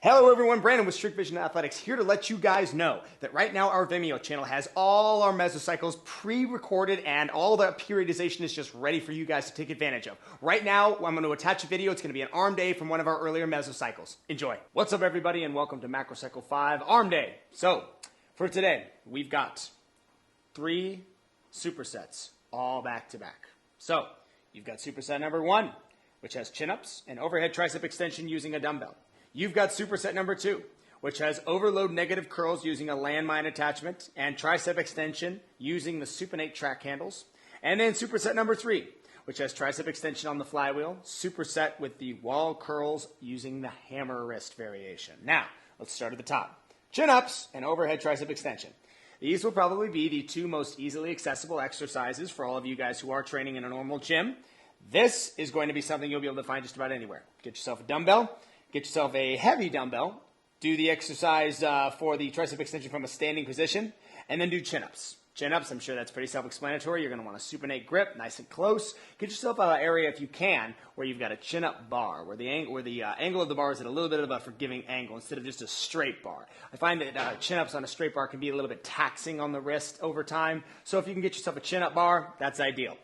Hello everyone, Brandon with Strict Vision Athletics here to let you guys know that right now our Vimeo channel has all our mesocycles pre-recorded and all the periodization is just ready for you guys to take advantage of. Right now, I'm going to attach a video. It's going to be an arm day from one of our earlier mesocycles. Enjoy. What's up everybody and welcome to Macrocycle 5 Arm Day. So, for today, we've got 3 supersets all back to back. So, you've got superset number 1, which has chin-ups and overhead tricep extension using a dumbbell. You've got superset number 2, which has overload negative curls using a landmine attachment and tricep extension using the supinate track handles. And then superset number 3, which has tricep extension on the flywheel, superset with the wall curls using the hammer wrist variation. Now, let's start at the top. Chin-ups and overhead tricep extension. These will probably be the 2 most easily accessible exercises for all of you guys who are training in a normal gym. This is going to be something you'll be able to find just about anywhere. Get yourself a dumbbell. Get yourself a heavy dumbbell, do the exercise for the tricep extension from a standing position, and then do chin-ups. Chin-ups, I'm sure that's pretty self-explanatory. You're going to want a supinate grip, nice and close. Get yourself an area, if you can, where you've got a chin-up bar, where the angle of the bar is at a little bit of a forgiving angle instead of just a straight bar. I find that chin-ups on a straight bar can be a little bit taxing on the wrist over time, so if you can get yourself a chin-up bar, that's ideal.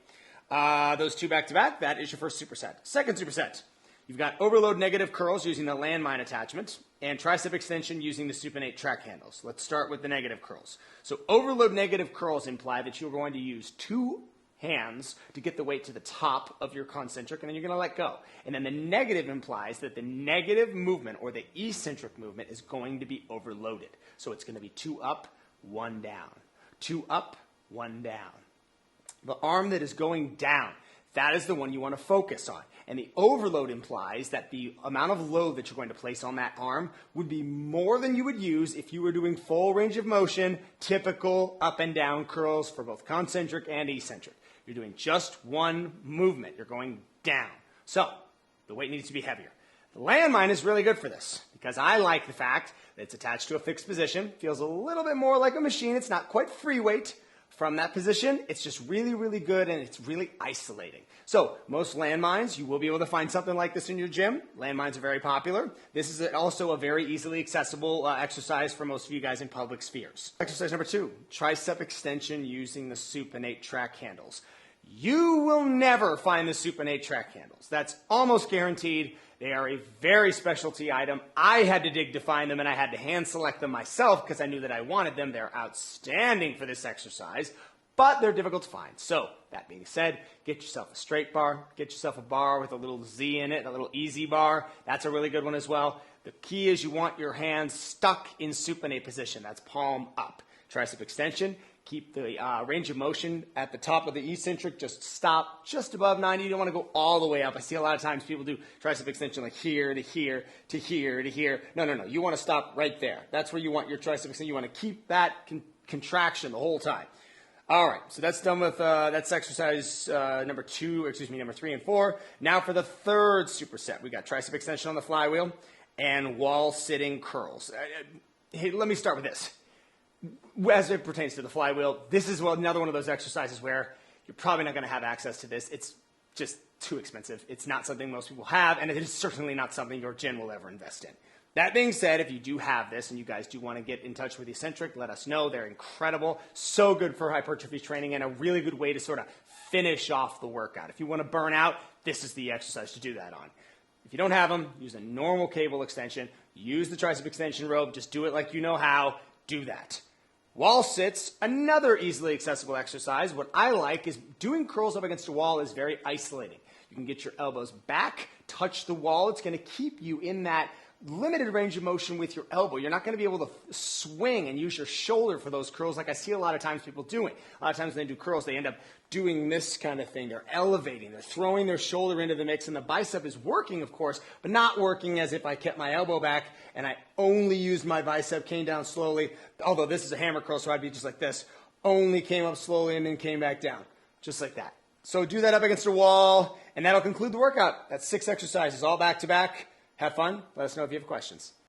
Those 2 back-to-back, that is your first superset. Second superset. You've got overload negative curls using the landmine attachment and tricep extension using the supinate track handles. Let's start with the negative curls. So overload negative curls imply that you're going to use 2 hands to get the weight to the top of your concentric, and then you're going to let go. And then the negative implies that the negative movement or the eccentric movement is going to be overloaded. So it's going to be 2 up, 1 down. 2 up, 1 down. The arm that is going down, that is the one you want to focus on. And the overload implies that the amount of load that you're going to place on that arm would be more than you would use if you were doing full range of motion, typical up and down curls for both concentric and eccentric. You're doing just one movement. You're going down. So the weight needs to be heavier. The landmine is really good for this because I like the fact that it's attached to a fixed position. Feels a little bit more like a machine. It's not quite free weight. From that position, it's just really, really good and it's really isolating. So most landmines, you will be able to find something like this in your gym. Landmines are very popular. This is also a very easily accessible exercise for most of you guys in public spheres. Exercise number 2, tricep extension using the supinate track handles. You will never find the supinate track handles. That's almost guaranteed. They are a very specialty item. I had to dig to find them and I had to hand select them myself because I knew that I wanted them. They're outstanding for this exercise, but they're difficult to find. So that being said, get yourself a straight bar, get yourself a bar with a little Z in it, a little easy bar. That's a really good one as well. The key is you want your hands stuck in supinate position. That's palm up. Tricep extension. Keep the range of motion at the top of the eccentric. Just stop just above 90. You don't want to go all the way up. I see a lot of times people do tricep extension like here to here to here to here. No. You want to stop right there. That's where you want your tricep extension. You want to keep that contraction the whole time. All right, so that's done with that's exercise number 3 and 4. Now for the third superset, we got tricep extension on the flywheel and wall sitting curls. Hey, let me start with this. As it pertains to the flywheel, this is another one of those exercises where you're probably not going to have access to this. It's just too expensive. It's not something most people have, and it is certainly not something your gym will ever invest in. That being said, if you do have this and you guys do want to get in touch with Eccentric, let us know. They're incredible. So good for hypertrophy training and a really good way to sort of finish off the workout. If you want to burn out, this is the exercise to do that on. If you don't have them, use a normal cable extension. Use the tricep extension rope. Just do it like you know how. Do that. Wall sits, another easily accessible exercise. What I like is doing curls up against a wall is very isolating. You can get your elbows back, touch the wall. It's going to keep you in that limited range of motion with your elbow. You're not going to be able to swing and use your shoulder for those curls like I see a lot of times people doing. A lot of times when they do curls, they end up doing this kind of thing. They're elevating. They're throwing their shoulder into the mix, and the bicep is working, of course, but not working as if I kept my elbow back and I only used my bicep, came down slowly. Although this is a hammer curl, so I'd be just like this. Only came up slowly and then came back down. Just like that. So do that up against a wall, and that'll conclude the workout. That's 6 exercises, all back to back. Have fun. Let us know if you have questions.